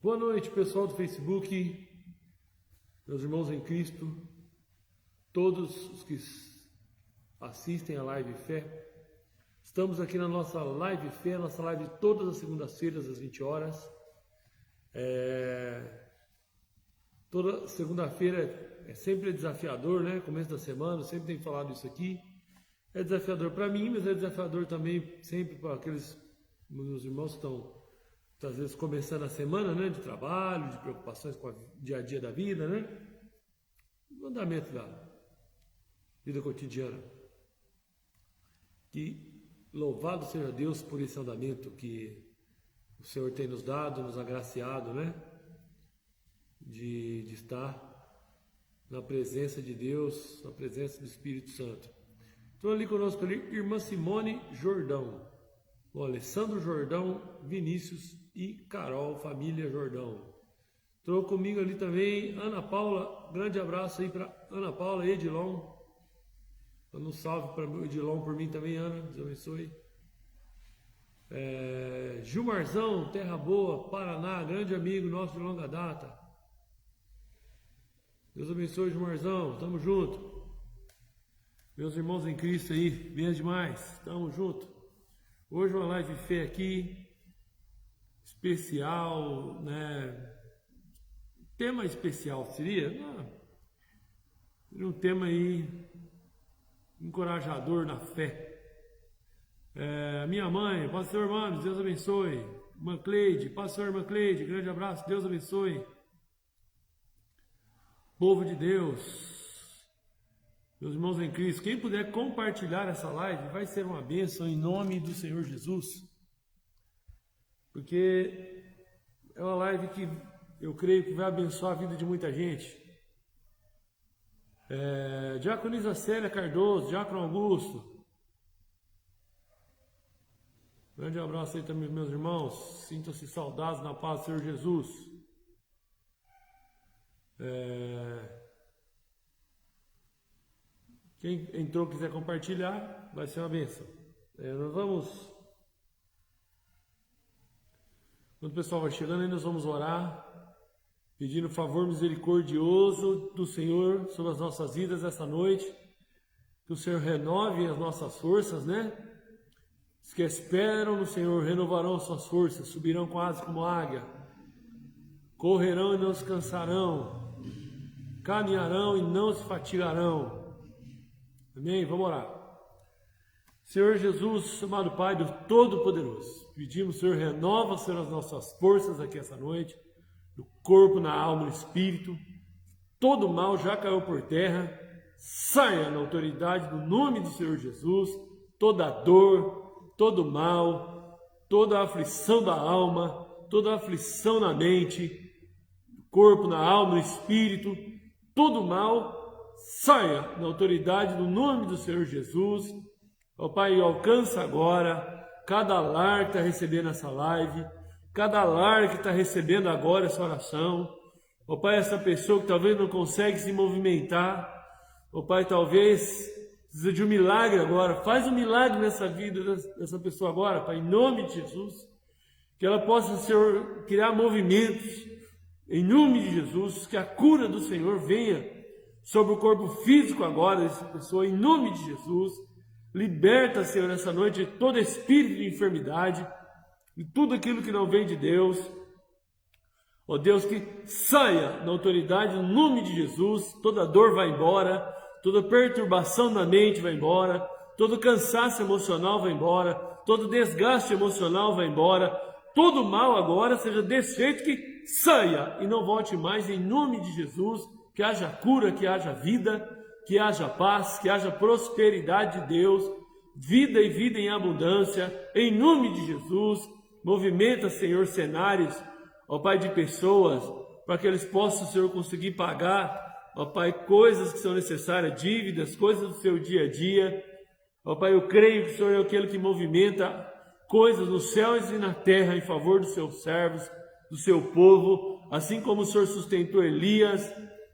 Boa noite, pessoal do Facebook, meus irmãos em Cristo, todos os que assistem a Live Fé. Estamos aqui na nossa Live Fé, nossa live todas as segundas-feiras às 20 horas. Toda segunda-feira é sempre desafiador, né? Começo da semana, eu sempre tenho falado isso aqui. É desafiador para mim, mas é desafiador também sempre para aqueles meus irmãos que estão às vezes começando a semana, né, de trabalho, de preocupações com o dia a dia da vida, né? O andamento da vida cotidiana. E louvado seja Deus por esse andamento que o Senhor tem nos dado, nos agraciado, né? De estar na presença de Deus, na presença do Espírito Santo. Então ali conosco ali, irmã Simone Jordão, o Alessandro Jordão, Vinícius e Carol, família Jordão. Estou comigo ali também Ana Paula, grande abraço aí para Ana Paula, Edilon. Dando um salve para o Edilon por mim também, Ana, Deus abençoe. Gilmarzão, Terra Boa, Paraná, grande amigo nosso de longa data. Deus abençoe, Gilmarzão, tamo junto. Meus irmãos em Cristo aí, bem demais, tamo junto. Hoje uma live fé aqui, especial, né? Tema especial seria um tema aí encorajador na fé. Minha mãe, pastor Mames, Deus abençoe. Irmã Cleide, pastor irmã Cleide, grande abraço, Deus abençoe. Povo de Deus, meus irmãos em Cristo, quem puder compartilhar essa live vai ser uma bênção em nome do Senhor Jesus. Porque é uma live que eu creio que vai abençoar a vida de muita gente. Diaconisa Célia Cardoso, Diácono Augusto. Grande abraço aí também, meus irmãos. Sintam-se saudados na paz do Senhor Jesus. Quem entrou quiser compartilhar, vai ser uma bênção. Nós vamos... Quando o pessoal vai chegando aí, nós vamos orar, pedindo o favor misericordioso do Senhor sobre as nossas vidas essa noite, que o Senhor renove as nossas forças, né? Os que esperam no Senhor renovarão suas forças, subirão com asas como águia, correrão e não se cansarão, caminharão e não se fatigarão. Amém? Vamos orar. Senhor Jesus, amado Pai do Todo-Poderoso, pedimos, Senhor, renova, Senhor, as nossas forças aqui essa noite, no corpo, na alma, no espírito. Todo mal já caiu por terra, saia na autoridade do nome do Senhor Jesus, toda dor, todo mal, toda aflição da alma, toda aflição na mente, no corpo, na alma, no espírito, todo mal, saia na autoridade do nome do Senhor Jesus. Ó Pai, alcança agora cada lar que está recebendo essa live, cada lar que está recebendo agora essa oração. Ó Pai, essa pessoa que talvez não consegue se movimentar, ó Pai, talvez precisa de um milagre agora. Faz um milagre nessa vida dessa pessoa agora, Pai, em nome de Jesus. Que ela possa, Senhor, criar movimentos, em nome de Jesus, que a cura do Senhor venha sobre o corpo físico agora dessa pessoa, em nome de Jesus. Liberta, Senhor, essa noite de todo espírito de enfermidade e tudo aquilo que não vem de Deus. Ó Deus, que saia na autoridade no nome de Jesus. Toda dor vai embora, toda perturbação na mente vai embora, todo cansaço emocional vai embora, todo desgaste emocional vai embora, todo mal agora seja desfeito, que saia e não volte mais em nome de Jesus. Que haja cura, que haja vida, que haja paz, que haja prosperidade de Deus, vida e vida em abundância, em nome de Jesus. Movimenta, Senhor, cenários, ó Pai, de pessoas, para que eles possam, Senhor, conseguir pagar, ó Pai, coisas que são necessárias, dívidas, coisas do seu dia a dia. Ó Pai, eu creio que o Senhor é aquele que movimenta coisas nos céus e na terra em favor dos seus servos, do seu povo, assim como o Senhor sustentou Elias,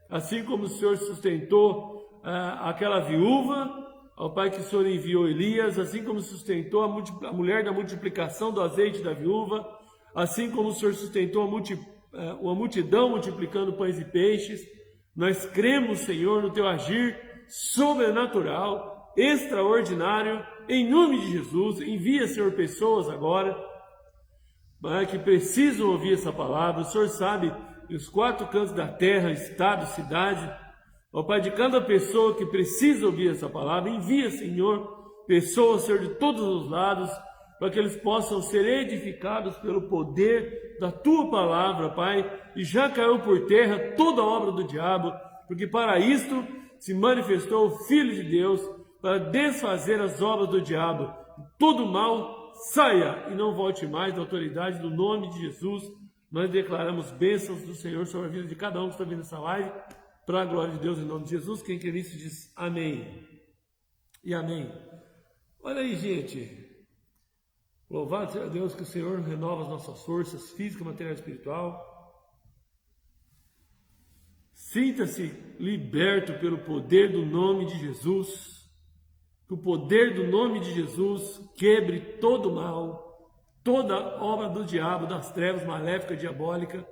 assim como o Senhor sustentou aquela viúva, ó Pai, que o Senhor enviou Elias, assim como sustentou a mulher da multiplicação do azeite da viúva, assim como o Senhor sustentou uma multidão multiplicando pães e peixes. Nós cremos, Senhor, no teu agir sobrenatural, extraordinário, em nome de Jesus. Envia, Senhor, pessoas agora que precisam ouvir essa palavra. O Senhor sabe os 4 cantos da terra, estado, cidade. Ó Pai, de cada pessoa que precisa ouvir essa palavra, envia, Senhor, pessoas, Senhor, de todos os lados, para que eles possam ser edificados pelo poder da Tua palavra, Pai. E já caiu por terra toda a obra do diabo, porque para isto se manifestou o Filho de Deus, para desfazer as obras do diabo. Todo mal saia e não volte mais da autoridade do nome de Jesus. Nós declaramos bênçãos do Senhor sobre a vida de cada um que está vendo essa live, para a glória de Deus, em nome de Jesus. Quem crê nisso diz amém e amém. Olha aí, gente. Louvado seja Deus que o Senhor renova as nossas forças física, material e espiritual. Sinta-se liberto pelo poder do nome de Jesus. Que o poder do nome de Jesus quebre todo o mal, toda obra do diabo, das trevas maléfica, diabólica.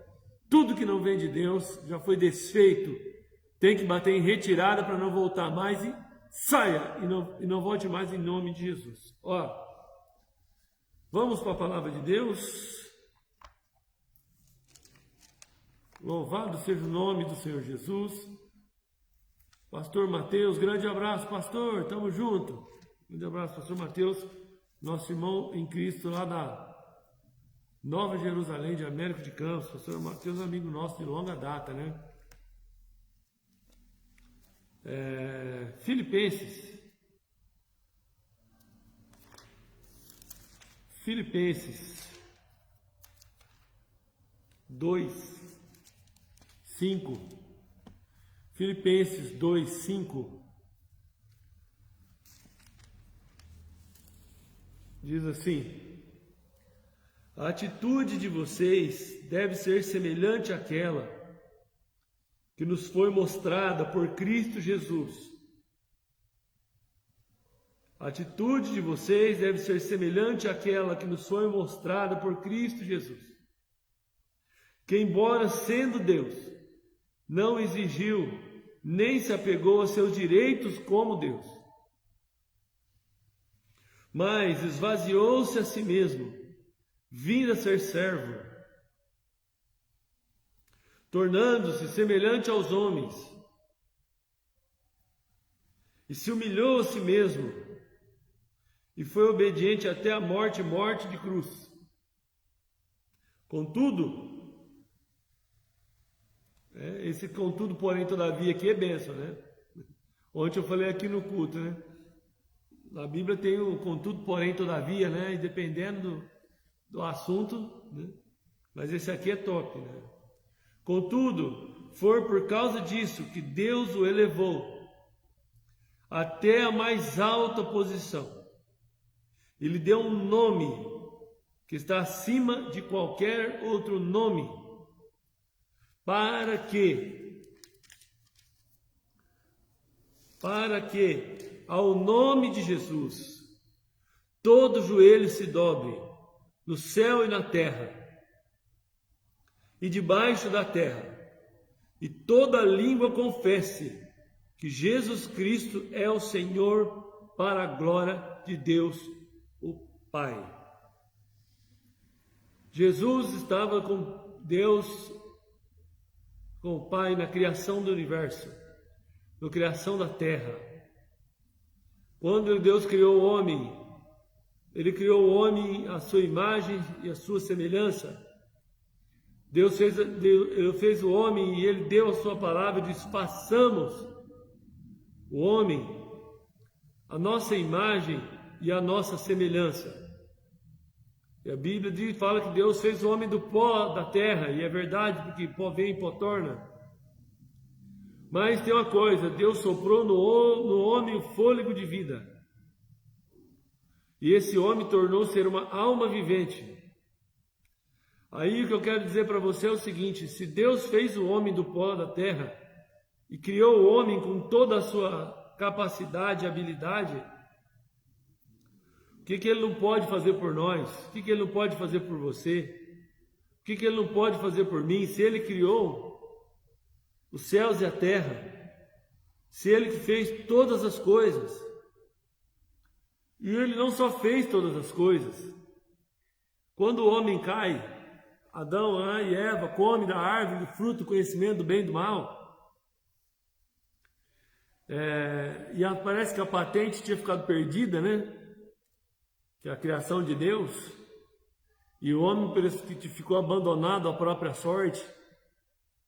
Tudo que não vem de Deus já foi desfeito. Tem que bater em retirada para não voltar mais e saia e não volte mais em nome de Jesus. Ó. Vamos para a palavra de Deus. Louvado seja o nome do Senhor Jesus. Pastor Mateus, grande abraço, pastor, estamos juntos. Grande abraço, pastor Mateus, nosso irmão em Cristo lá da Nova Jerusalém de Américo de Campos. Pastor Mateus, amigo nosso de longa data, né? Filipenses 2:5. Filipenses 2:5 diz assim: a atitude de vocês deve ser semelhante àquela que nos foi mostrada por Cristo Jesus. A atitude de vocês deve ser semelhante àquela que nos foi mostrada por Cristo Jesus, que, embora sendo Deus, não exigiu nem se apegou a seus direitos como Deus, mas esvaziou-se a si mesmo, vindo a ser servo, tornando-se semelhante aos homens, e se humilhou a si mesmo, e foi obediente até a morte, morte de cruz. Contudo, esse contudo, porém, todavia, aqui é bênção, né? Ontem eu falei aqui no culto, né? Na Bíblia tem o contudo, porém, todavia, né? E dependendo do assunto, né? Mas esse aqui é top, né? Contudo, foi por causa disso que Deus o elevou até a mais alta posição. Ele deu um nome que está acima de qualquer outro nome, para que ao nome de Jesus todo joelho se dobre, no céu e na terra, e debaixo da terra, e toda língua confesse que Jesus Cristo é o Senhor, para a glória de Deus o Pai. Jesus estava com Deus, com o Pai, na criação do universo, na criação da terra. Quando Deus criou o homem, Ele criou o homem à sua imagem e à sua semelhança. Deus fez o homem e Ele deu a sua palavra e disse: façamos o homem a nossa imagem e a nossa semelhança. E a Bíblia fala que Deus fez o homem do pó da terra, e é verdade, porque pó vem e pó torna. Mas tem uma coisa: Deus soprou no homem o fôlego de vida, e esse homem tornou-se uma alma vivente. Aí o que eu quero dizer para você é o seguinte: se Deus fez o homem do pó da terra e criou o homem com toda a sua capacidade e habilidade, o que Ele não pode fazer por nós? O que Ele não pode fazer por você? O que Ele não pode fazer por mim? Se Ele criou os céus e a terra, se Ele que fez todas as coisas, e Ele não só fez todas as coisas. Quando o homem cai, Adão e Eva comem da árvore do fruto do conhecimento do bem e do mal, e parece que a patente tinha ficado perdida, né? Que é a criação de Deus, e o homem parece que ficou abandonado à própria sorte.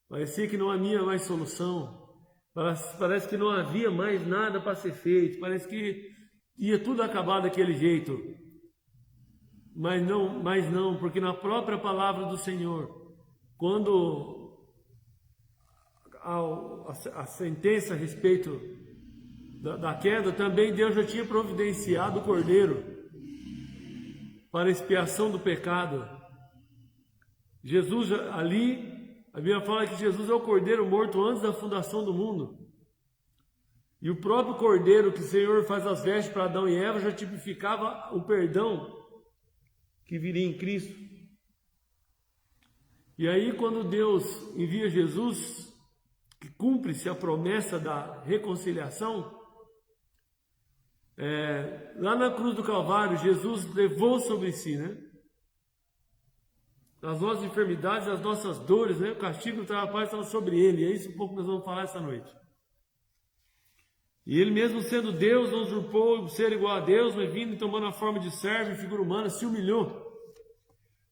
Parecia que não havia mais solução, parece que não havia mais nada para ser feito, parece que ia tudo acabar daquele jeito. Mas não, porque na própria palavra do Senhor, quando a sentença a respeito da queda, também Deus já tinha providenciado o cordeiro para a expiação do pecado. Jesus ali, a Bíblia fala que Jesus é o cordeiro morto antes da fundação do mundo. E o próprio cordeiro que o Senhor faz as vestes para Adão e Eva já tipificava o perdão que viria em Cristo. E aí, quando Deus envia Jesus, que cumpre-se a promessa da reconciliação, lá na cruz do Calvário, Jesus levou sobre si, né, as nossas enfermidades, as nossas dores, né, o castigo do trabalho estava sobre Ele. É isso um pouco que nós vamos falar essa noite. E Ele mesmo sendo Deus, não usurpou ser igual a Deus, mas vindo e tomando a forma de servo em figura humana, se humilhou.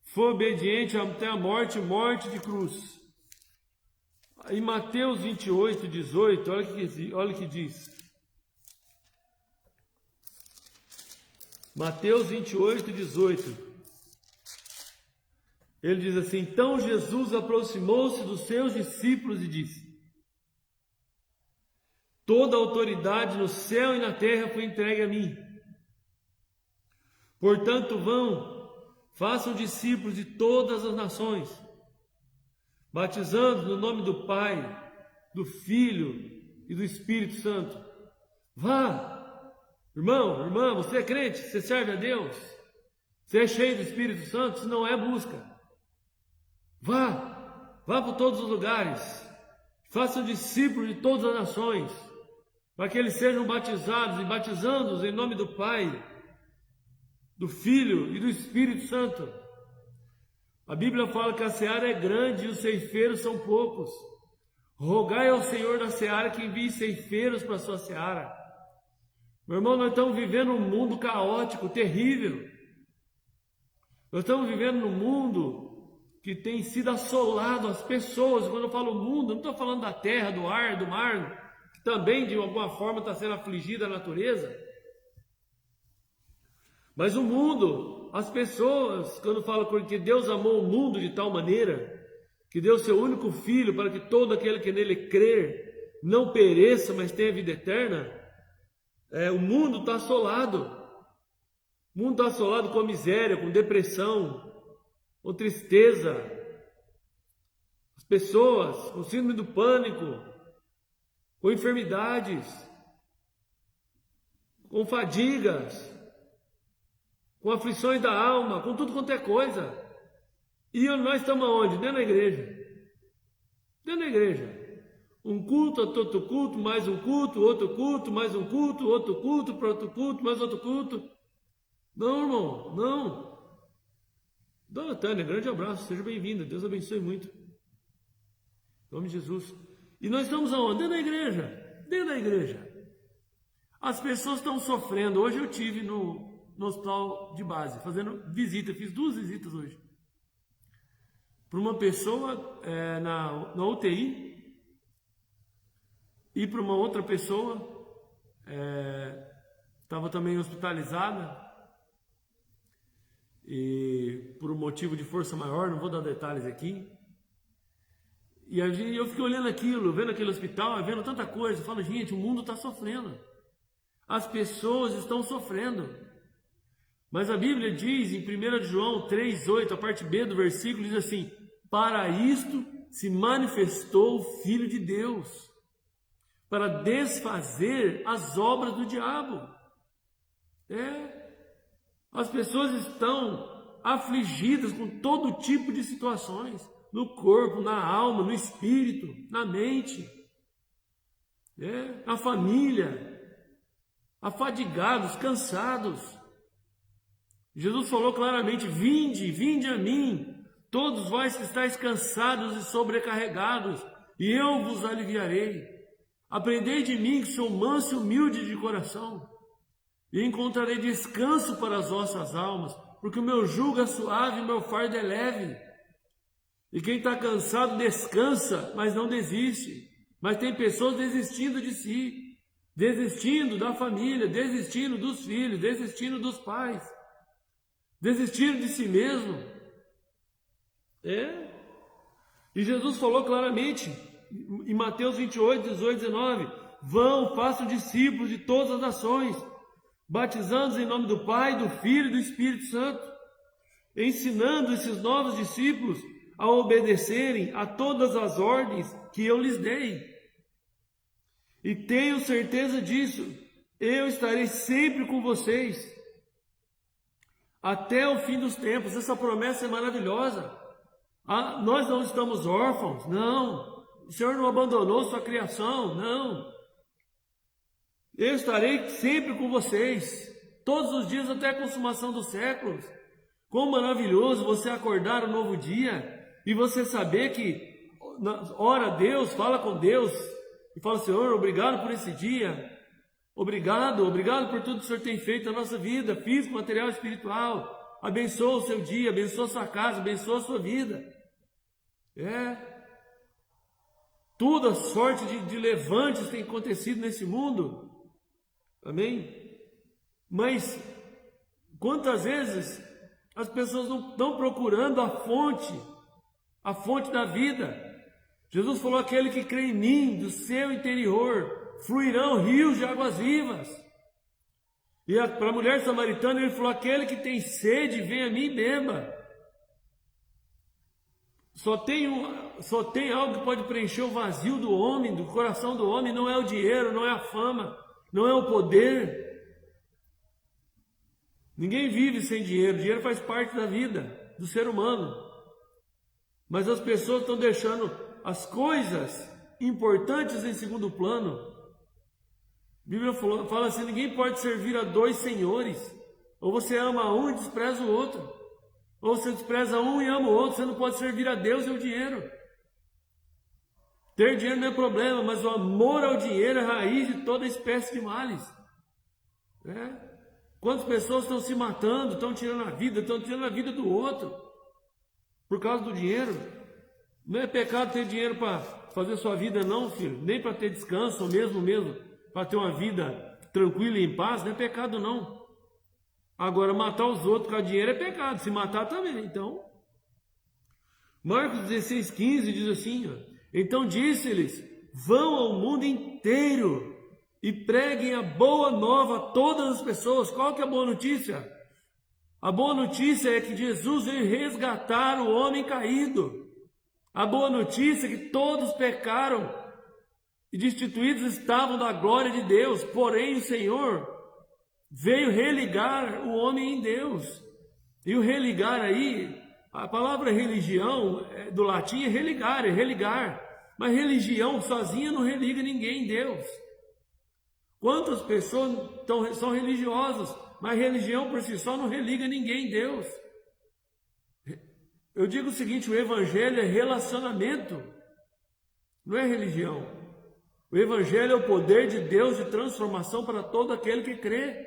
Foi obediente até a morte, morte de cruz. Em Mateus 28, 18, olha o que diz. Mateus 28, 18. Ele diz assim: então Jesus aproximou-se dos seus discípulos e disse: toda a autoridade no céu e na terra foi entregue a mim. Portanto, vão, façam discípulos de todas as nações, batizando no nome do Pai, do Filho e do Espírito Santo. Vá, irmão, irmã, você é crente, você serve a Deus, você é cheio do Espírito Santo, isso não é busca. Vá por todos os lugares, façam discípulos de todas as nações, para que eles sejam batizados, e batizando-os em nome do Pai, do Filho e do Espírito Santo. A Bíblia fala que a seara é grande e os ceifeiros são poucos. Rogai ao Senhor da seara que envie ceifeiros para a sua seara. Meu irmão, nós estamos vivendo um mundo caótico, terrível. Nós estamos vivendo num mundo que tem sido assolado, as pessoas. Quando eu falo mundo, não estou falando da terra, do ar, do mar, que também de alguma forma está sendo afligida a natureza. Mas o mundo, as pessoas, quando falam que Deus amou o mundo de tal maneira, que deu seu único filho para que todo aquele que nele crer não pereça, mas tenha vida eterna, o mundo está assolado. O mundo está assolado com miséria, com depressão, com tristeza. As pessoas com síndrome do pânico, com enfermidades, com fadigas, com aflições da alma, com tudo quanto é coisa. E nós estamos aonde? Dentro da igreja. Dentro da igreja. Um culto, outro culto, mais um culto, outro culto, mais um culto, outro culto, para outro culto, mais outro culto. Não, irmão, não. Dona Tânia, grande abraço, seja bem-vinda, Deus abençoe muito. Em nome de Jesus. E nós estamos aonde? Dentro da igreja. Dentro da igreja. As pessoas estão sofrendo. Hoje eu estive no hospital de base, fazendo visita, fiz 2 visitas hoje. Para uma pessoa na UTI e para uma outra pessoa estava também hospitalizada e por um motivo de força maior, não vou dar detalhes aqui. E eu fiquei olhando aquilo, vendo aquele hospital, vendo tanta coisa. Eu falo, gente, o mundo está sofrendo. As pessoas estão sofrendo. Mas a Bíblia diz em 1 João 3,8, a parte B do versículo, diz assim: para isto se manifestou o Filho de Deus, para desfazer as obras do diabo. As pessoas estão afligidas com todo tipo de situações, no corpo, na alma, no espírito, na mente, na família, afadigados, cansados. Jesus falou claramente: vinde, vinde a mim, todos vós que estáis cansados e sobrecarregados, e eu vos aliviarei. Aprendei de mim, que sou manso e humilde de coração, e encontrarei descanso para as vossas almas, porque o meu jugo é suave e o meu fardo é leve. E quem está cansado descansa, mas não desiste. Mas tem pessoas desistindo de si, desistindo da família, desistindo dos filhos, desistindo dos pais, desistindo de si mesmo. E Jesus falou claramente em Mateus 28, 18, 19: vão, façam discípulos de todas as nações, batizando-os em nome do Pai, do Filho e do Espírito Santo, ensinando esses novos discípulos a obedecerem a todas as ordens que eu lhes dei. E tenho certeza disso, eu estarei sempre com vocês até o fim dos tempos. Essa promessa é maravilhosa. Nós não estamos órfãos, não. O Senhor não abandonou sua criação, não. Eu estarei sempre com vocês, todos os dias até a consumação dos séculos. Quão maravilhoso você acordar um novo dia e você saber que ora a Deus, fala com Deus e fala: Senhor, obrigado por esse dia, obrigado por tudo que o Senhor tem feito na nossa vida, físico, material, espiritual. Abençoa o seu dia, abençoa a sua casa, abençoa a sua vida. Toda sorte de levantes tem acontecido nesse mundo, amém? Mas quantas vezes as pessoas não estão procurando a fonte da vida? Jesus falou: aquele que crê em mim, do seu interior fluirão rios de águas vivas. E para a mulher samaritana ele falou: aquele que tem sede, vem a mim e beba. Só tem algo que pode preencher o vazio do homem, do coração do homem. Não é o dinheiro, não é a fama, não é o poder. Ninguém vive sem dinheiro. Dinheiro faz parte da vida do ser humano. Mas as pessoas estão deixando as coisas importantes em segundo plano. A Bíblia fala assim: ninguém pode servir a dois senhores. Ou você ama um e despreza o outro, ou você despreza um e ama o outro. Você não pode servir a Deus e ao dinheiro. Ter dinheiro não é problema, mas o amor ao dinheiro é a raiz de toda espécie de males. Quantas pessoas estão se matando, estão tirando a vida do outro por causa do dinheiro? Não é pecado ter dinheiro para fazer sua vida, não, filho, nem para ter descanso, ou mesmo para ter uma vida tranquila e em paz. Não é pecado, não. Agora, matar os outros com dinheiro é pecado, se matar também. Então, Marcos 16,15 diz assim: então disse-lhes: vão ao mundo inteiro e preguem a boa nova a todas as pessoas. Qual que é a boa notícia? A boa notícia é que Jesus veio resgatar o homem caído. A boa notícia é que todos pecaram e destituídos estavam da glória de Deus, porém o Senhor veio religar o homem em Deus. E o religar aí, a palavra religião do latim é religar. Mas religião sozinha não religa ninguém em Deus. Quantas pessoas são religiosas, mas religião por si só não religa ninguém em Deus. Eu digo o seguinte: o evangelho é relacionamento, não é religião. O evangelho é o poder de Deus de transformação para todo aquele que crê.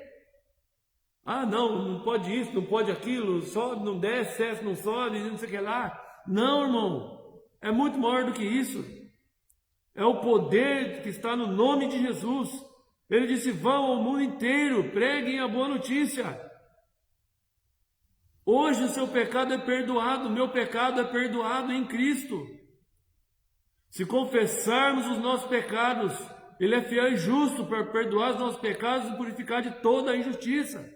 Não pode isso, não pode aquilo, sobe, não desce, não sobe, não sei o que lá. Não, irmão, é muito maior do que isso. É o poder que está no nome de Jesus. Ele disse: vão ao mundo inteiro, preguem a boa notícia. Hoje o seu pecado é perdoado, o meu pecado é perdoado em Cristo. Se confessarmos os nossos pecados, Ele é fiel e justo para perdoar os nossos pecados e purificar de toda a injustiça.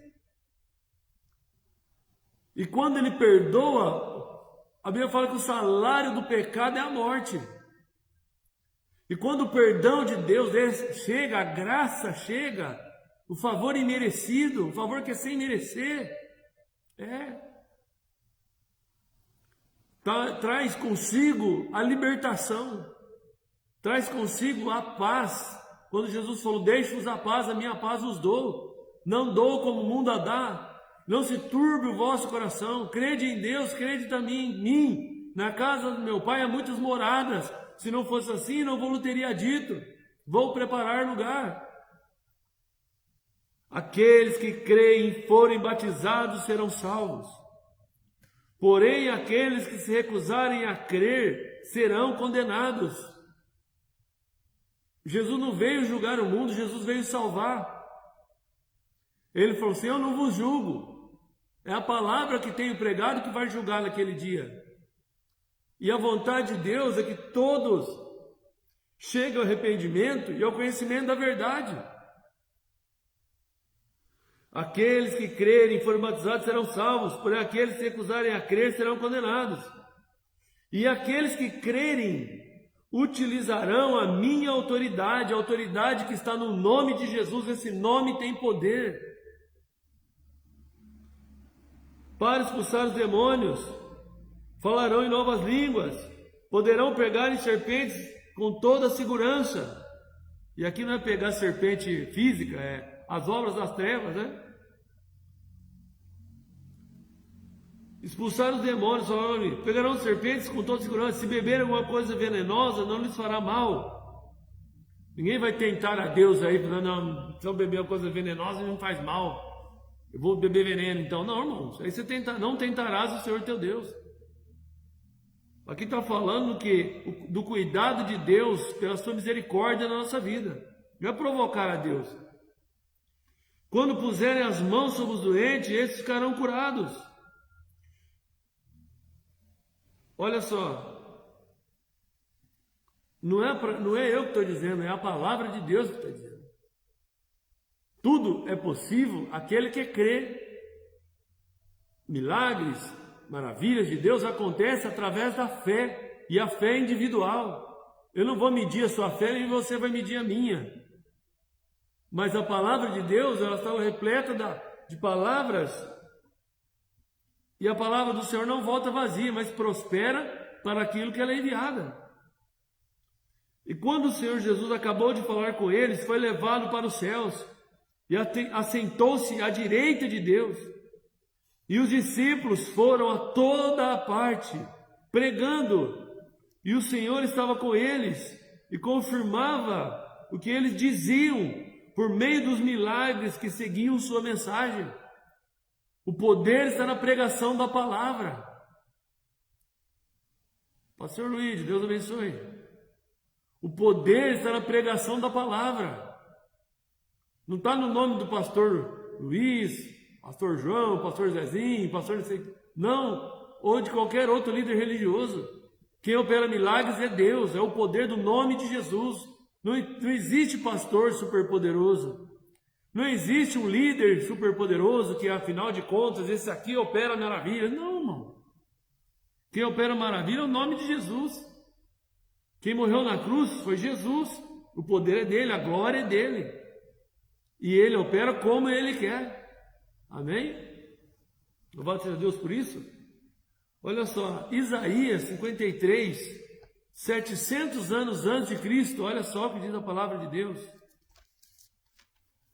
E quando Ele perdoa, a Bíblia fala que o salário do pecado é a morte. E quando o perdão de Deus chega, a graça chega, o favor imerecido, o favor que é sem merecer, traz consigo a libertação, traz consigo a paz. Quando Jesus falou, deixe-vos a paz, a minha paz vos dou, não dou como o mundo a dá, não se turbe o vosso coração, crede em Deus, crede também em mim, na casa do meu pai há muitas moradas, se não fosse assim, não vou teria dito, vou preparar lugar. Aqueles que creem e forem batizados serão salvos, porém aqueles que se recusarem a crer serão condenados. Jesus não veio julgar o mundo, Jesus veio salvar. Ele falou assim, eu não vos julgo, é a palavra que tenho pregado que vai julgar naquele dia. E a vontade de Deus é que todos cheguem ao arrependimento e ao conhecimento da verdade. Aqueles que crerem e forem batizados serão salvos, porém aqueles que se recusarem a crer serão condenados. E aqueles que crerem utilizarão a minha autoridade, a autoridade que está no nome de Jesus, esse nome tem poder para expulsar os demônios, falarão em novas línguas, poderão pegar em serpentes com toda a segurança. E aqui não é pegar serpente física, é as obras das trevas, né? Expulsar os demônios, pegarão serpentes com toda segurança, se beberem alguma coisa venenosa, não lhes fará mal. Ninguém vai tentar a Deus aí, não, se eu beber uma coisa venenosa não faz mal, eu vou beber veneno então. Não, irmãos, aí você não tentarás o Senhor teu Deus. Aqui está falando do cuidado de Deus pela sua misericórdia na nossa vida, não é provocar a Deus. Quando puserem as mãos sobre os doentes, esses ficarão curados. Olha só, não é eu que estou dizendo, é a palavra de Deus que está dizendo. Tudo é possível aquele que crê. Milagres, maravilhas de Deus acontecem através da fé, e a fé é individual. Eu não vou medir a sua fé e você vai medir a minha. Mas a palavra de Deus, ela está repleta de palavras. E a palavra do Senhor não volta vazia, mas prospera para aquilo que ela é enviada. E quando o Senhor Jesus acabou de falar com eles, foi levado para os céus e assentou-se à direita de Deus. E os discípulos foram a toda a parte, pregando, e o Senhor estava com eles e confirmava o que eles diziam por meio dos milagres que seguiam sua mensagem. O poder está na pregação da palavra. Pastor Luiz, Deus abençoe. O poder está na pregação da palavra. Não está no nome do pastor Luiz, pastor João, pastor Zezinho, pastor... Não, ou de qualquer outro líder religioso. Quem opera milagres é Deus, é o poder do nome de Jesus. Não existe pastor superpoderoso. Não existe um líder superpoderoso que, afinal de contas, esse aqui opera maravilha. Não, irmão. Quem opera maravilha é o nome de Jesus. Quem morreu na cruz foi Jesus. O poder é dele, a glória é dele. E ele opera como ele quer. Amém? Louvado seja Deus por isso. Olha só, Isaías 53, 700 anos antes de Cristo, olha só o que diz a palavra de Deus.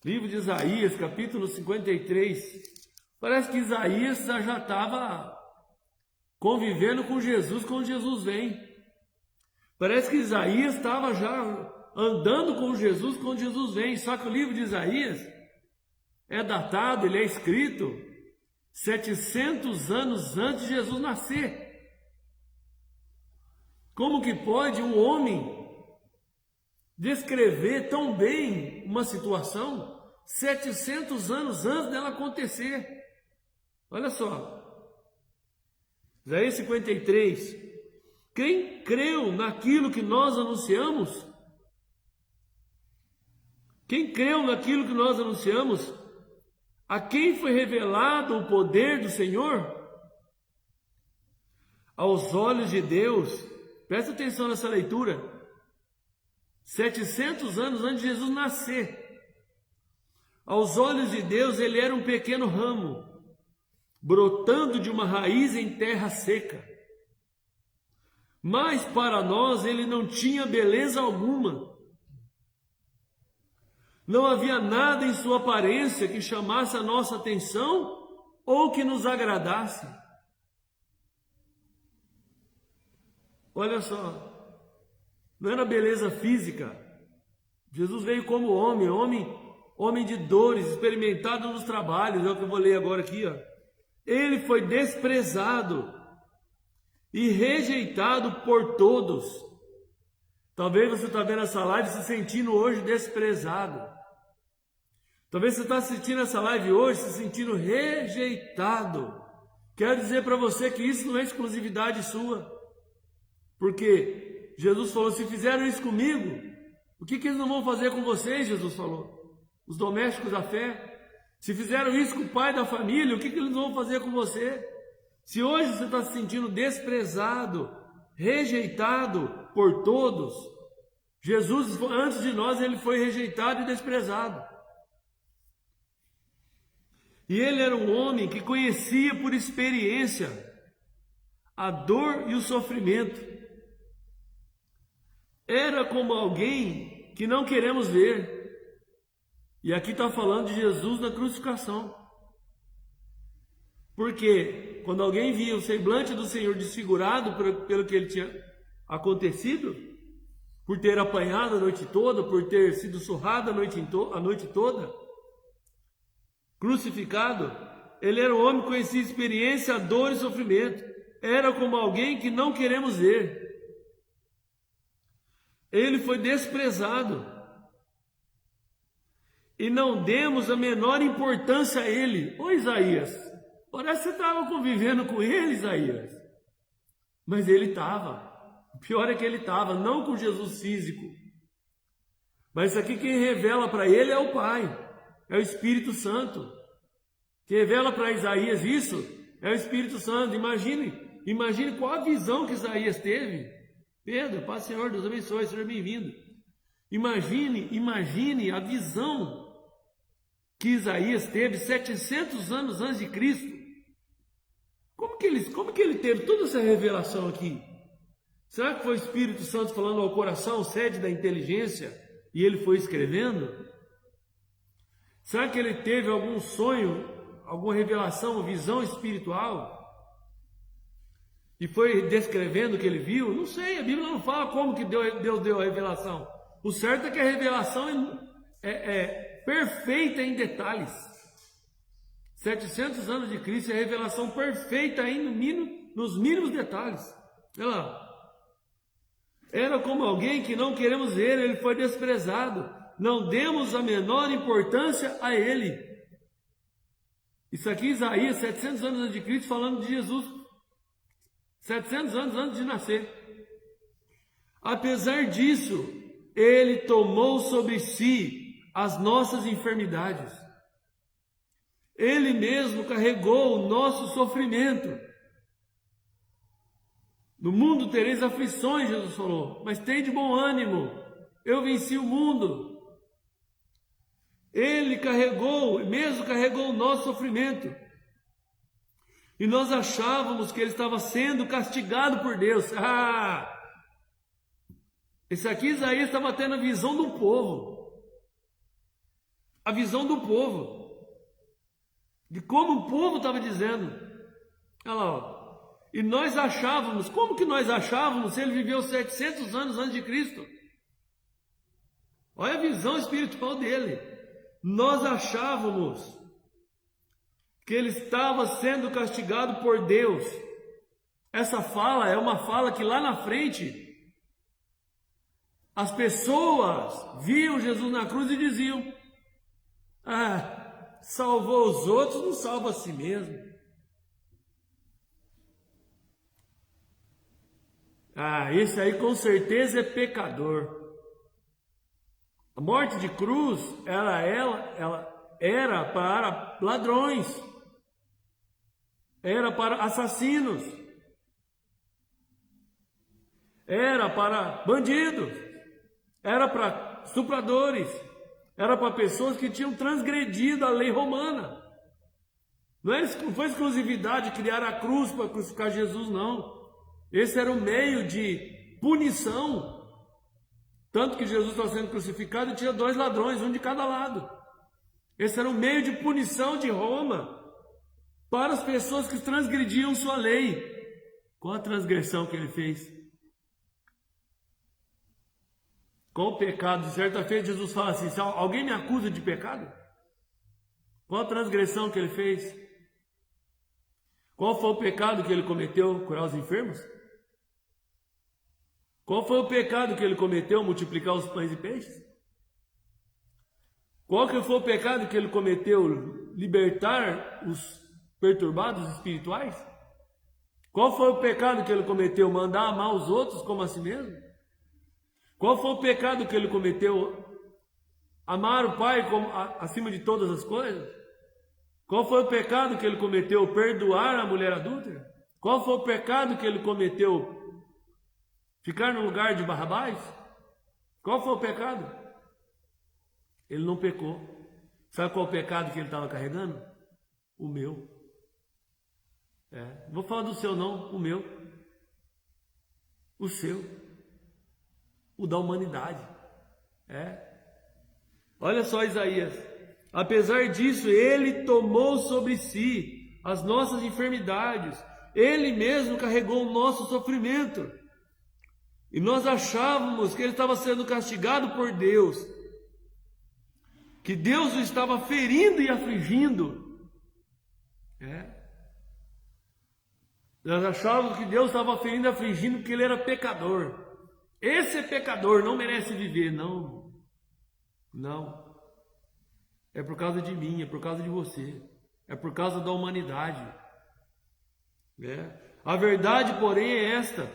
Livro de Isaías, capítulo 53. Parece que Isaías já estava convivendo com Jesus quando Jesus vem. Parece que Isaías estava já andando com Jesus quando Jesus vem. Só que o livro de Isaías é datado, ele é escrito 700 anos antes de Jesus nascer. Como que pode um homem descrever tão bem uma situação 700 anos antes dela acontecer? Olha só, Isaías 53, quem creu naquilo que nós anunciamos? Quem creu naquilo que nós anunciamos? A quem foi revelado o poder do Senhor? Aos olhos de Deus, presta atenção nessa leitura, 700 anos antes de Jesus nascer, aos olhos de Deus ele era um pequeno ramo, brotando de uma raiz em terra seca. Mas para nós ele não tinha beleza alguma. Não havia nada em sua aparência que chamasse a nossa atenção ou que nos agradasse. Olha só, não era beleza física. Jesus veio como homem de dores, experimentado nos trabalhos, é o que eu vou ler agora aqui, ó. Ele foi desprezado e rejeitado por todos. Talvez você está vendo essa live se sentindo hoje desprezado. Talvez você está assistindo essa live hoje se sentindo rejeitado. Quero dizer para você que isso não é exclusividade sua. Porque Jesus falou, se fizeram isso comigo, o que eles não vão fazer com vocês? Jesus falou. Os domésticos da fé. Se fizeram isso com o pai da família, o que eles vão fazer com você? Se hoje você está se sentindo desprezado, rejeitado por todos, Jesus, antes de nós, ele foi rejeitado e desprezado. E ele era um homem que conhecia por experiência a dor e o sofrimento. Era como alguém que não queremos ver. E aqui está falando de Jesus na crucificação. Porque quando alguém via o semblante do Senhor desfigurado pelo que ele tinha acontecido, por ter apanhado a noite toda, por ter sido surrado a noite toda, crucificado, ele era um homem que conhecia experiência, dor e sofrimento. Era como alguém que não queremos ver. Ele foi desprezado. E não demos a menor importância a ele. Ô Isaías, parece que você estava convivendo com ele, Isaías. Mas ele estava. O pior é que ele estava, não com Jesus físico. Mas isso aqui quem revela para ele é o Pai, é o Espírito Santo. Quem revela para Isaías isso é o Espírito Santo. Imagine qual a visão que Isaías teve. Pedro, paz Senhor, Deus abençoe, seja bem-vindo. Imagine a visão que Isaías teve 700 anos antes de Cristo. Como que ele teve toda essa revelação aqui? Será que foi o Espírito Santo falando ao coração, sede da inteligência, e ele foi escrevendo? Será que ele teve algum sonho, alguma revelação, visão espiritual? E foi descrevendo o que ele viu? Não sei, a Bíblia não fala como que Deus deu a revelação. O certo é que a revelação é perfeita em detalhes. 700 anos de Cristo é a revelação perfeita ainda nos mínimos detalhes. Olha lá. Era como alguém que não queremos ver, ele foi desprezado. Não demos a menor importância a ele. Isso aqui Isaías, 700 anos antes de Cristo, falando de Jesus. 700 anos antes de nascer. Apesar disso, ele tomou sobre si as nossas enfermidades. Ele mesmo carregou o nosso sofrimento. No mundo tereis aflições, Jesus falou, mas tem de bom ânimo, eu venci o mundo. Ele mesmo carregou o nosso sofrimento. E nós achávamos que ele estava sendo castigado por Deus. Esse aqui Isaías estava tendo a visão do povo. A visão do povo. De como o povo estava dizendo. Olha lá, ó. E nós achávamos, como que nós achávamos se ele viveu 700 anos antes de Cristo? Olha a visão espiritual dele. Nós achávamos que ele estava sendo castigado por Deus. Essa fala é uma fala que lá na frente as pessoas viam Jesus na cruz e diziam: salvou os outros, não salva a si mesmo. Esse aí com certeza é pecador. A morte de cruz, ela era para ladrões, era para assassinos, era para bandidos, era para estupradores, era para pessoas que tinham transgredido a lei romana. Não foi exclusividade criar a cruz para crucificar Jesus, não. Esse era o meio de punição. Tanto que Jesus estava sendo crucificado e tinha 2 ladrões, um de cada lado. Esse era o meio de punição de Roma para as pessoas que transgrediam sua lei. Qual a transgressão que ele fez? Qual o pecado? De certa feita Jesus fala assim: se alguém me acusa de pecado? Qual a transgressão que ele fez? Qual foi o pecado que ele cometeu? Curar os enfermos? Qual foi o pecado que ele cometeu? Multiplicar os pães e peixes? Qual que foi o pecado que ele cometeu? Libertar os perturbados espirituais? Qual foi o pecado que ele cometeu? Mandar amar os outros como a si mesmo? Qual foi o pecado que ele cometeu? Amar o Pai acima de todas as coisas? Qual foi o pecado que ele cometeu? Perdoar a mulher adúltera? Qual foi o pecado que ele cometeu? Ficar no lugar de Barrabás? Qual foi o pecado? Ele não pecou. Sabe qual o pecado que ele estava carregando? O meu. Não vou falar do seu não, o meu. O seu. O da humanidade. Olha só Isaías. Apesar disso, ele tomou sobre si as nossas enfermidades. Ele mesmo carregou o nosso sofrimento. E nós achávamos que ele estava sendo castigado por Deus, que Deus o estava ferindo e afligindo. Nós achávamos que Deus estava ferindo e afligindo porque ele era pecador. Esse é pecador, não merece viver. Não. É por causa de mim, é por causa de você. É por causa da humanidade. A verdade, porém, é esta: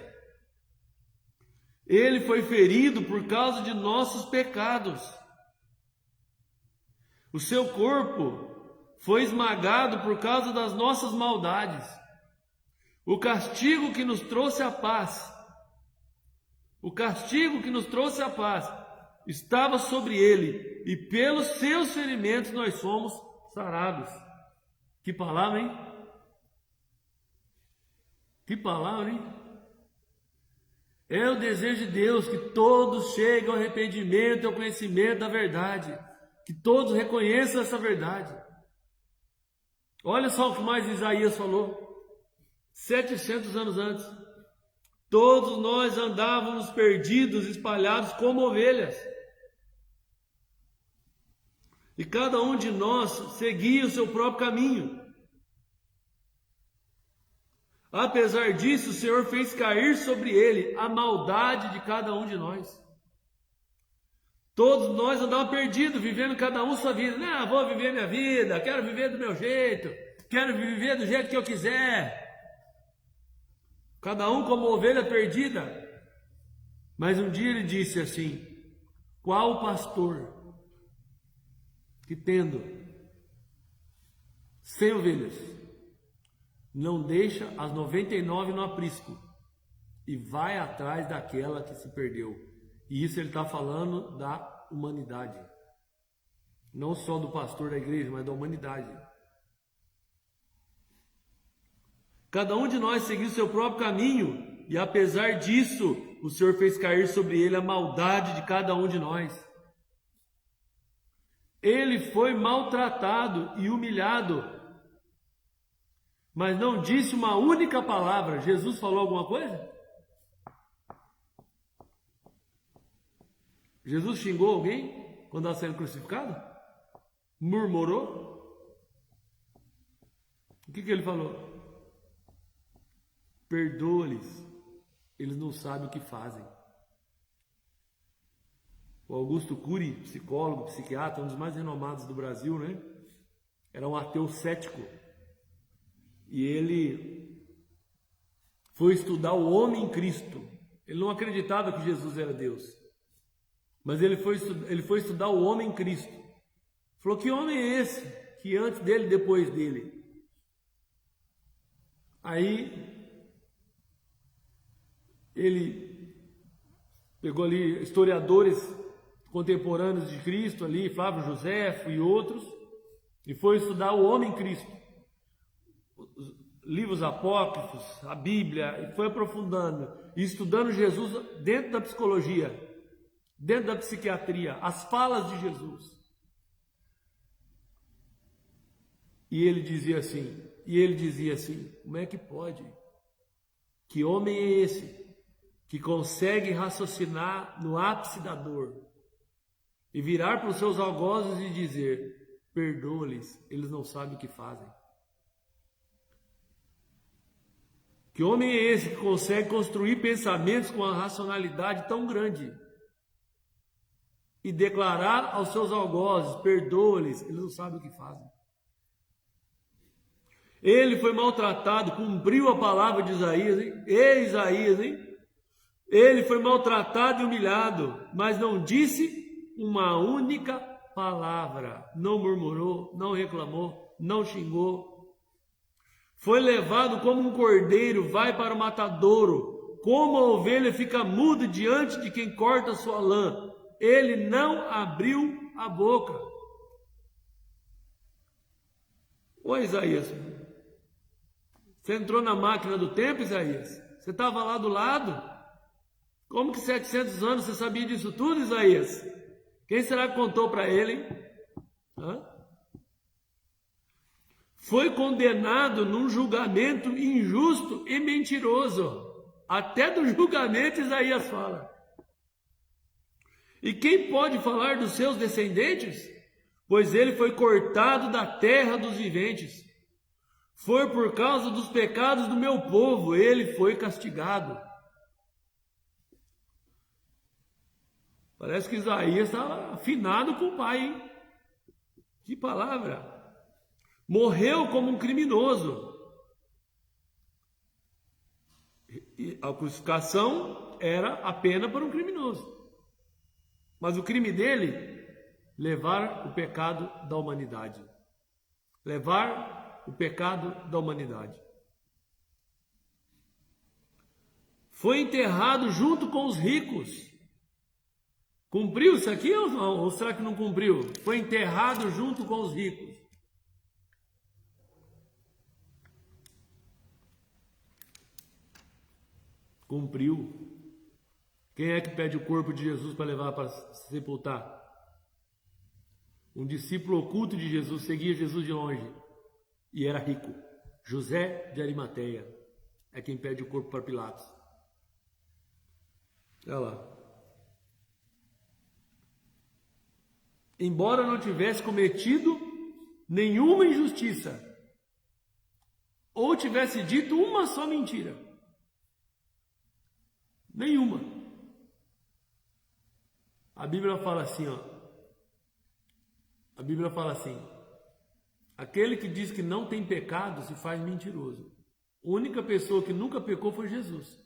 ele foi ferido por causa de nossos pecados. O seu corpo foi esmagado por causa das nossas maldades. O castigo que nos trouxe a paz, estava sobre ele, e pelos seus ferimentos nós somos sarados. Que palavra, hein? Que palavra, hein? É o desejo de Deus que todos cheguem ao arrependimento e ao conhecimento da verdade. Que todos reconheçam essa verdade. Olha só o que mais Isaías falou. 700 anos antes. Todos nós andávamos perdidos, espalhados como ovelhas. E cada um de nós seguia o seu próprio caminho. Apesar disso, o Senhor fez cair sobre ele a maldade de cada um de nós. Todos nós andávamos perdidos, vivendo cada um sua vida. Não, vou viver minha vida, quero viver do meu jeito, quero viver do jeito que eu quiser. Cada um como ovelha perdida. Mas um dia ele disse assim: qual pastor que tendo 100 ovelhas não deixa as 99 no aprisco e vai atrás daquela que se perdeu? E isso ele está falando da humanidade, não só do pastor da igreja, mas da humanidade. Cada um de nós seguiu seu próprio caminho, e apesar disso, o Senhor fez cair sobre ele a maldade de cada um de nós. Ele foi maltratado e humilhado, mas não disse uma única palavra. Jesus falou alguma coisa? Jesus xingou alguém quando estava sendo crucificado? Murmurou? O que ele falou? Perdoa-lhes, eles não sabem o que fazem. O Augusto Cury, psicólogo, psiquiatra, um dos mais renomados do Brasil, né? Era um ateu cético. E ele foi estudar o homem em Cristo. Ele não acreditava que Jesus era Deus. Mas ele foi estudar o homem em Cristo. Falou: que homem é esse? Que antes dele e depois dele? Aí ele pegou ali historiadores contemporâneos de Cristo, ali, Flávio Joséfo e outros, e foi estudar o homem em Cristo. livros apócrifos, a Bíblia, e foi aprofundando, e estudando Jesus dentro da psicologia, dentro da psiquiatria, as falas de Jesus. E ele dizia assim, como é que pode? Que homem é esse que consegue raciocinar no ápice da dor e virar para os seus algozes e dizer, perdoa-lhes, eles não sabem o que fazem. Que homem é esse que consegue construir pensamentos com uma racionalidade tão grande e declarar aos seus algozes, perdoa-lhes, eles não sabem o que fazem. Ele foi maltratado, cumpriu a palavra de Isaías, hein? Ei, Isaías, hein? Ele foi maltratado e humilhado, mas não disse uma única palavra, não murmurou, não reclamou, não xingou. Foi levado como um cordeiro, vai para o matadouro, como a ovelha fica muda diante de quem corta sua lã. Ele não abriu a boca. Ô Isaías, você entrou na máquina do tempo, Isaías? Você estava lá do lado? Como que 700 anos você sabia disso tudo, Isaías? Quem será que contou para ele? Foi condenado num julgamento injusto e mentiroso. Até do julgamento Isaías fala. E quem pode falar dos seus descendentes? Pois ele foi cortado da terra dos viventes. Foi por causa dos pecados do meu povo, ele foi castigado. Parece que Isaías estava afinado com o pai, hein? Que palavra! Morreu como um criminoso. E a crucificação era a pena para um criminoso. Mas o crime dele, levar o pecado da humanidade. Levar o pecado da humanidade. Foi enterrado junto com os ricos. Cumpriu isso aqui ou não? Ou será que não cumpriu? Foi enterrado junto com os ricos. Cumpriu. Quem é que pede o corpo de Jesus para levar para sepultar? Um discípulo oculto de Jesus, seguia Jesus de longe e era rico. José de Arimateia é quem pede o corpo para Pilatos. Olha lá. Embora não tivesse cometido nenhuma injustiça, ou tivesse dito uma só mentira. Nenhuma. A Bíblia fala assim, ó. A Bíblia fala assim: aquele que diz que não tem pecado se faz mentiroso. A única pessoa que nunca pecou foi Jesus.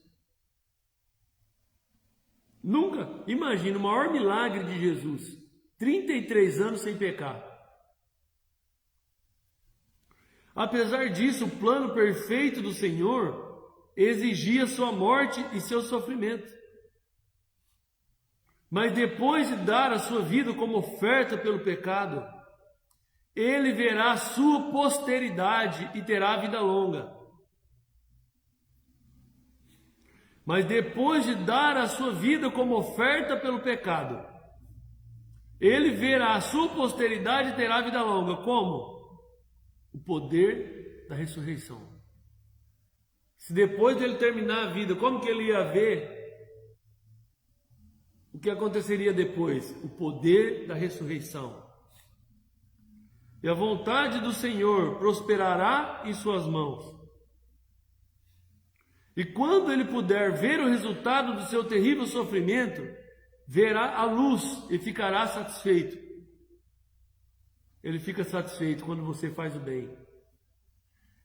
Nunca. Imagina o maior milagre de Jesus. 33 anos sem pecar. Apesar disso, o plano perfeito do Senhor exigia sua morte e seu sofrimento. Mas depois de dar a sua vida como oferta pelo pecado, ele verá a sua posteridade e terá vida longa. Mas depois de dar a sua vida como oferta pelo pecado, ele verá a sua posteridade e terá vida longa. Como? O poder da ressurreição. Se depois dele terminar a vida, como que ele ia ver o que aconteceria depois? O poder da ressurreição. E a vontade do Senhor prosperará em suas mãos. E quando ele puder ver o resultado do seu terrível sofrimento, verá a luz e ficará satisfeito. Ele fica satisfeito quando você faz o bem.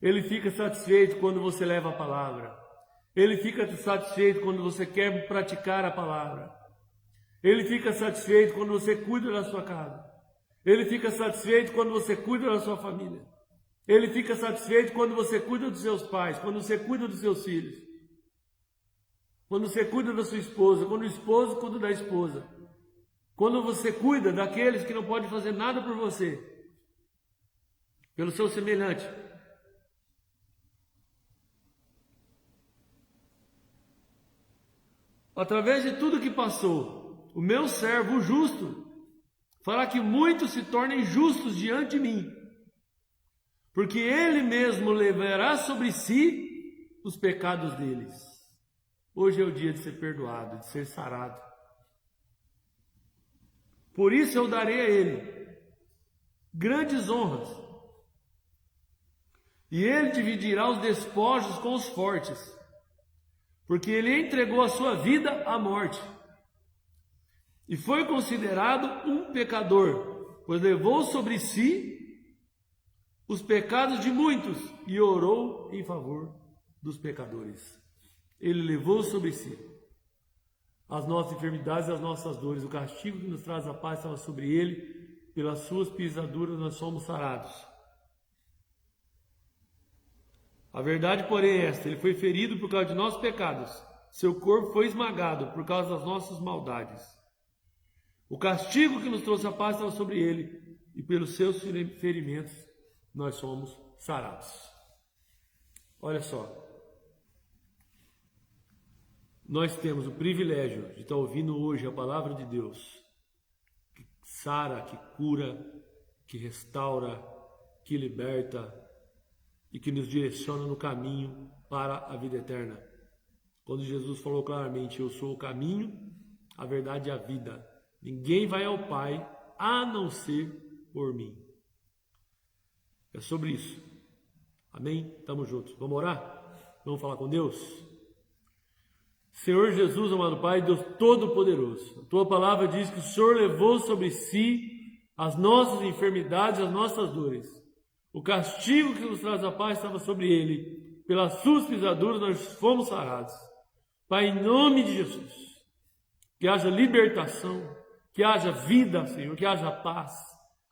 Ele fica satisfeito quando você leva a palavra. Ele fica satisfeito quando você quer praticar a palavra. Ele fica satisfeito quando você cuida da sua casa. Ele fica satisfeito quando você cuida da sua família. Ele fica satisfeito quando você cuida dos seus pais, quando você cuida dos seus filhos. Quando você cuida da sua esposa, quando o esposo cuida da esposa. Quando você cuida daqueles que não podem fazer nada por você, pelo seu semelhante. através de tudo que passou, o meu servo, o justo, fará que muitos se tornem justos diante de mim, porque ele mesmo levará sobre si os pecados deles. Hoje é o dia de ser perdoado, de ser sarado. Por isso eu darei a ele grandes honras, e ele dividirá os despojos com os fortes, porque ele entregou a sua vida à morte, e foi considerado um pecador, pois levou sobre si os pecados de muitos e orou em favor dos pecadores. Ele levou sobre si as nossas enfermidades e as nossas dores. O castigo que nos traz a paz estava sobre ele. Pelas suas pisaduras nós somos sarados. A verdade, porém, é esta: ele foi ferido por causa de nossos pecados. Seu corpo foi esmagado por causa das nossas maldades. O castigo que nos trouxe a paz estava sobre ele, e pelos seus ferimentos nós somos sarados. Olha só. Nós temos o privilégio de estar ouvindo hoje a palavra de Deus, que sara, que cura, que restaura, que liberta e que nos direciona no caminho para a vida eterna. Quando Jesus falou claramente: eu sou o caminho, a verdade e a vida. Ninguém vai ao Pai a não ser por mim. É sobre isso. Amém? Tamo juntos. Vamos orar? Vamos falar com Deus? Senhor Jesus, amado Pai, Deus Todo-Poderoso, a Tua palavra diz que o Senhor levou sobre si as nossas enfermidades, as nossas dores. O castigo que nos traz a paz estava sobre Ele. Pelas Suas pisaduras nós fomos sarados. Pai, em nome de Jesus, que haja libertação, que haja vida, Senhor, que haja paz.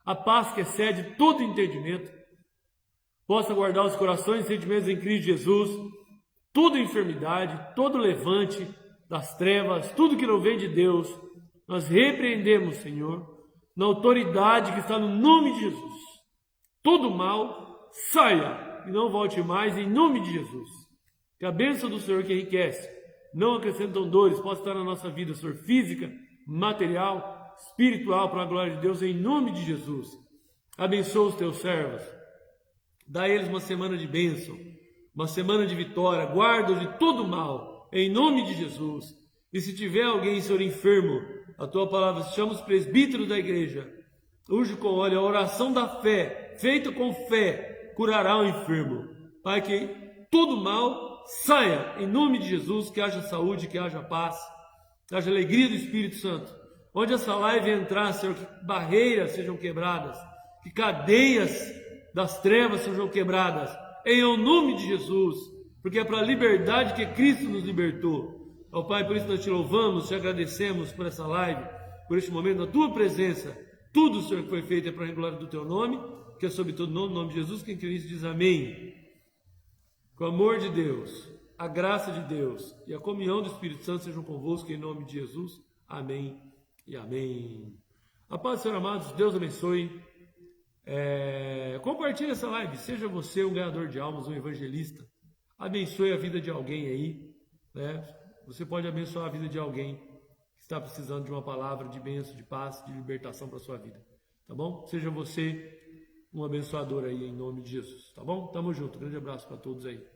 A paz que excede todo entendimento. Possa guardar os corações e sentimentos em Cristo Jesus. Toda enfermidade, todo levante das trevas, tudo que não vem de Deus, nós repreendemos, Senhor, na autoridade que está no nome de Jesus. Todo mal saia e não volte mais em nome de Jesus. Que a bênção do Senhor que enriquece, não acrescentam dores, possa estar na nossa vida, Senhor, física, material, espiritual, para a glória de Deus, em nome de Jesus. Abençoa os teus servos, dá a eles uma semana de bênção, uma semana de vitória, guarda-os de todo mal, em nome de Jesus. E se tiver alguém, Senhor, enfermo, a Tua palavra chama os presbíteros da igreja, urge com óleo, a oração da fé, feita com fé, curará o enfermo. Pai, que todo mal saia, em nome de Jesus, que haja saúde, que haja paz, que haja alegria do Espírito Santo. Onde essa live entrar, Senhor, que barreiras sejam quebradas, que cadeias das trevas sejam quebradas, em nome de Jesus, porque é para a liberdade que Cristo nos libertou. Ó Pai, por isso nós te louvamos, te agradecemos por essa live, por este momento, na Tua presença. Tudo, Senhor, que foi feito é para a glória do Teu nome, que é sobre todo nome, no nome de Jesus, quem crê nisso diz amém. Com o amor de Deus, a graça de Deus e a comunhão do Espírito Santo sejam convosco, em nome de Jesus. Amém e amém. A paz do Senhor, amados, Deus abençoe. Compartilhe essa live, seja você um ganhador de almas, um evangelista, abençoe a vida de alguém aí, né? Você pode abençoar a vida de alguém que está precisando de uma palavra de bênção, de paz, de libertação para a sua vida, tá bom? Seja você um abençoador aí em nome de Jesus, tá bom? Tamo junto, grande abraço para todos aí,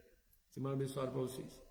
semana abençoada para vocês.